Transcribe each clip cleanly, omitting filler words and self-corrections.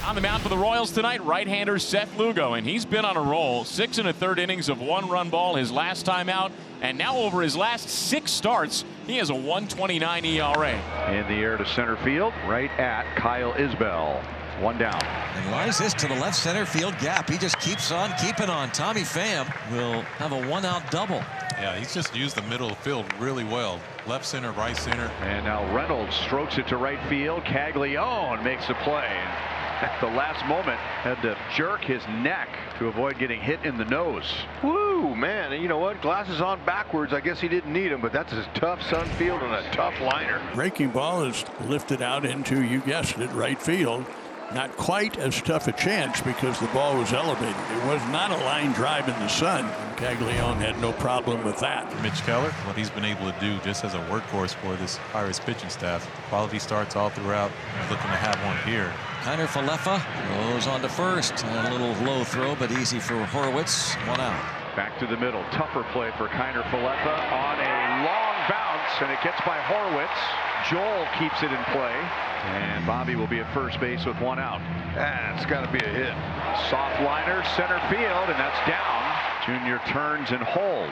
On the mound for the Royals tonight, right-hander Seth Lugo, and he's been on a roll. 6 1/3 innings of one-run ball his last time out, and now over his last 6 starts, he has a 1.29 ERA. In the air to center field, right at Kyle Isbell. 1 down. And lines this to the left center field gap. He just keeps on keeping on. Tommy Pham will have a 1-out double. Yeah, he's just used the middle of the field really well. Left center, right center. And now Reynolds strokes it to right field. Caglianone makes a play. At the last moment, had to jerk his neck to avoid getting hit in the nose. Woo, man, and you know what? Glasses on backwards. I guess he didn't need them, but that's a tough sun field and a tough liner. Breaking ball is lifted out into, you guessed it, right field. Not quite as tough a chance because the ball was elevated. It was not a line drive in the sun. And Caglianone had no problem with that. Mitch Keller, what he's been able to do just as a workhorse for this Pirates pitching staff. Quality starts all throughout. He's looking to have one here. Kiner Falefa goes on to first. A little low throw, but easy for Horwitz. 1 out. Back to the middle. Tougher play for Kiner Falefa on a long bounce, and it gets by Horwitz. Joel keeps it in play, and Bobby will be at first base with 1 out. That's got to be a hit. Soft liner, center field, and that's down. Junior turns and holds,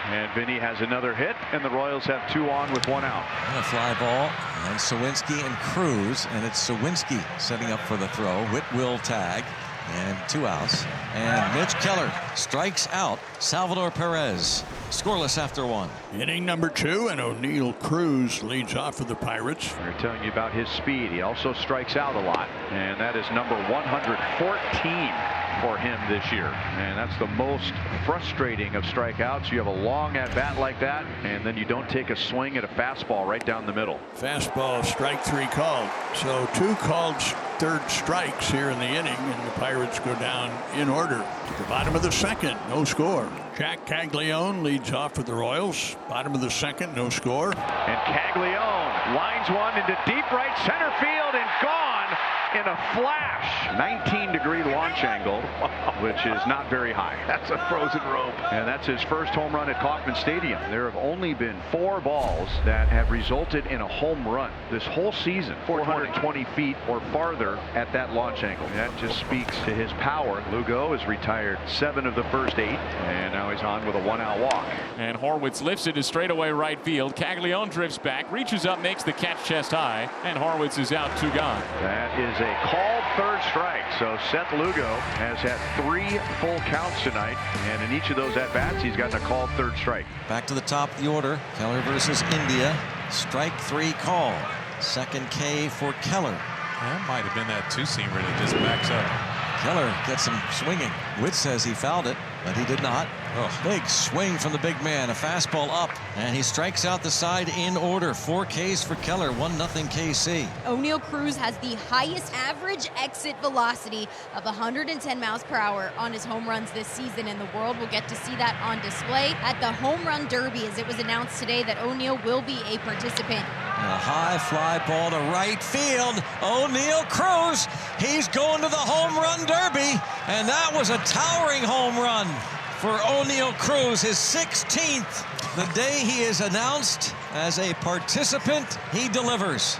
and Vinny has another hit, and the Royals have 2 on with 1 out. And a fly ball, and Sawinski and Cruz, and it's Sawinski setting up for the throw. Witt will tag, and 2 outs. And Mitch Keller strikes out Salvador Perez. Scoreless after 1. Inning number 2, and O'Neill Cruz leads off for the Pirates. We're telling you about his speed. He also strikes out a lot, and that is number 114 for him this year. And that's the most frustrating of strikeouts. You have a long at bat like that, and then you don't take a swing at a fastball right down the middle. Fastball, strike 3 called. So 2 called third strikes here in the inning, and the Pirates go down in order. To the bottom of the 2nd, no score. Jack Caglianone leads off for the Royals. Bottom of the 2nd, no score. And Caglianone lines one into deep right center field and gone in a flash. 19-degree launch angle, which is not very high. That's a frozen rope. And that's his first home run at Kauffman Stadium. There have only been 4 balls that have resulted in a home run this whole season. 420 feet or farther at that launch angle. That just speaks to his power. Lugo has retired 7 of the first 8, and now he's on with a 1-out walk. And Horwitz lifts it to straightaway right field. Caglianone drifts back, reaches up, makes the catch chest high, and Horwitz is out, 2 gone. That is a called third strike. So Seth Lugo has had 3 full counts tonight, and in each of those at-bats he's gotten a called third strike. Back to the top of the order. Keller versus India. Strike 3 call. 2nd K for Keller. That might have been that 2-seamer that just backs up. Keller gets him swinging. Witt says he fouled it, but he did not. Big swing from the big man. A fastball up, and he strikes out the side in order. 4 Ks for Keller, 1-0 KC. O'Neill Cruz has the highest average exit velocity of 110 miles per hour on his home runs this season, and the world will get to see that on display at the Home Run Derby, as it was announced today that O'Neill will be a participant. And a high fly ball to right field. O'Neill Cruz, he's going to the Home Run Derby, and that was a towering home run for O'Neill Cruz, his 16th. The day he is announced as a participant, he delivers.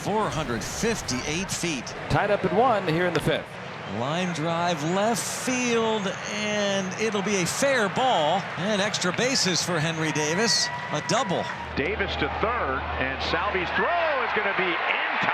458 feet. Tied up at 1 here in the 5th. Line drive left field, and it'll be a fair ball. And extra bases for Henry Davis. A double. Davis to third, and Salvi's throw is going to be in time.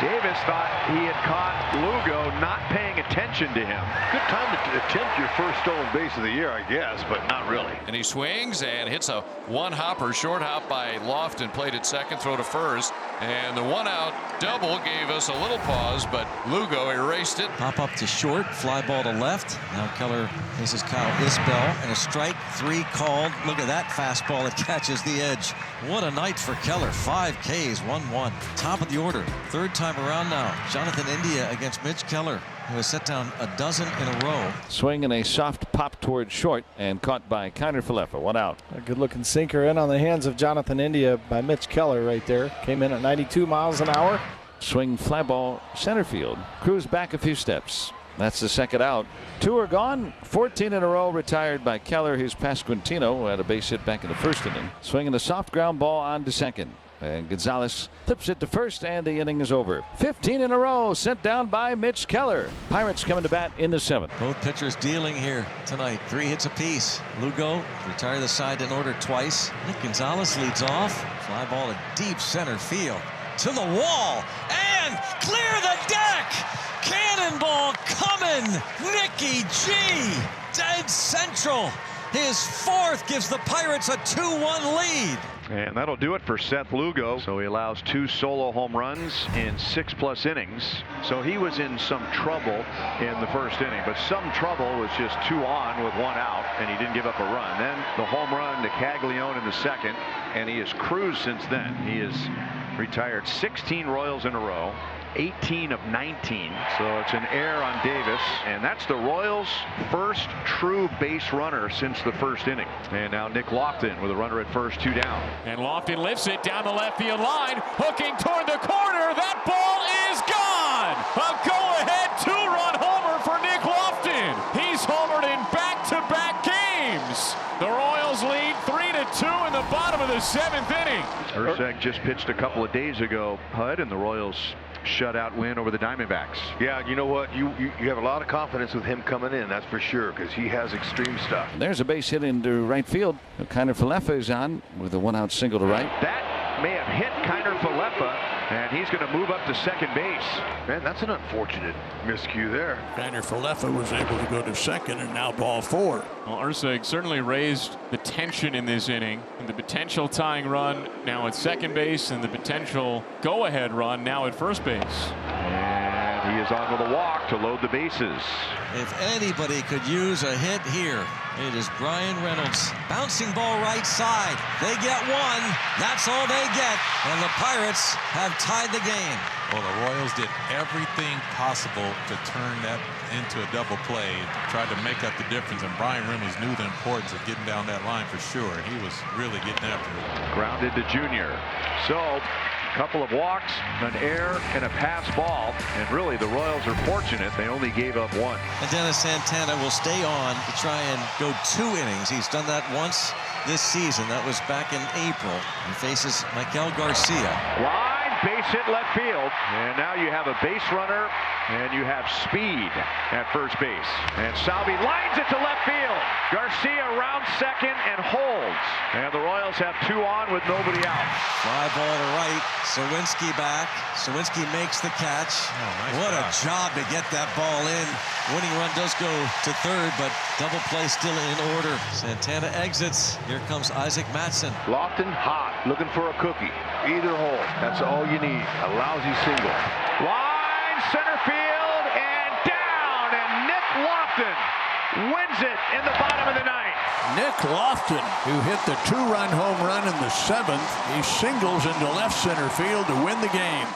Davis thought he had caught Lugo not paying attention to him. Good time to attempt your first stolen base of the year, I guess, but not really. And he swings and hits a 1-hopper, short hop by Loftin, played at second, throw to first. And the 1-out double gave us a little pause, but Lugo erased it. Pop up to short, fly ball to left. Now Keller faces Kyle Isbell, and a strike 3 called. Look at that fastball that catches the edge. What a night for Keller. 5 Ks, 1-1. Top of the order. 3rd time around now. Jonathan India against Mitch Keller, who has set down a dozen in a row. Swing and a soft pop towards short, and caught by Kiner Falefa. 1 out. A good looking sinker in on the hands of Jonathan India by Mitch Keller right there. Came in at 92 miles an hour. Swing, fly ball, center field. Cruz back a few steps. That's the 2nd out. 2 are gone. 14 in a row retired by Keller. Here's Pasquantino, who had a base hit back in the 1st inning. Swinging a soft ground ball on to 2nd. And Gonzalez flips it to first, and the inning is over. 15 in a row sent down by Mitch Keller. Pirates coming to bat in the 7th. Both pitchers dealing here tonight. 3 hits apiece. Lugo retired the side in order twice. Nick Gonzalez leads off. Fly ball to deep center field. To the wall. And clear the deck. Cannonball coming. Nicky G. Dead central. His 4th gives the Pirates a 2-1 lead. And that'll do it for Seth Lugo. So he allows 2 solo home runs in 6+ innings. So he was in some trouble in the first inning, but some trouble was just 2 on with 1 out, and he didn't give up a run. Then the home run to Caglianone in the 2nd, and he has cruised since then. He has retired 16 Royals in a row. 18 of 19, so it's an error on Davis, and that's the Royals' first true base runner since the first inning. And now Nick Loftin with a runner at first, 2 down. And Loftin lifts it down the left field line, hooking toward the corner. That ball is gone. A go-ahead 2-run homer for Nick Loftin. He's homered in back-to-back games. The Royals lead 3-2 in the bottom of the 7th inning. Urseg just pitched a couple of days ago, Hud, and the Royals shutout win over the Diamondbacks. Yeah, you know what? You have a lot of confidence with him coming in, that's for sure, because he has extreme stuff. There's a base hit into right field. Kiner Falefa is on with a 1-out single to right. That may have hit Kiner Falefa, and he's going to move up to second base. Man, that's an unfortunate miscue there. Kiner Falefa was able to go to second, and now ball 4. Well, Ursig certainly raised the tension in this inning. And the potential tying run now at second base, and the potential go-ahead run now at first base. And he is on with a walk to load the bases. If anybody could use a hit here, it is Brian Reynolds. Bouncing ball right side. They get 1. That's all they get. And the Pirates have tied the game. Well, the Royals did everything possible to turn that into a double play. Tried to make up the difference, and Brian Reynolds knew the importance of getting down that line for sure. He was really getting after it. Grounded to Junior. So couple of walks, an error, and a pass ball, and really the Royals are fortunate they only gave up 1. And Dennis Santana will stay on to try and go 2 innings. He's done that once this season. That was back in April. He faces Miguel Garcia. Line, base hit left field, and now you have a base runner and you have speed at first base. And Salvi lines it to left field. Garcia round second and holds, and the Royals have 2 on with nobody out. Fly ball to right. Sawinski back. Sawinski makes the catch. What a job to get that ball in. Winning run does go to third, but double play still in order. Santana exits. Here comes Isaac Matson. Loftin hot, looking for a cookie. Either hole, that's all you need. A lousy single. Line, center field, and down, and Nick Loftin wins it in the bottom of the 9th. Nick Loftin, who hit the 2-run home run in the 7th, he singles into left center field to win the game.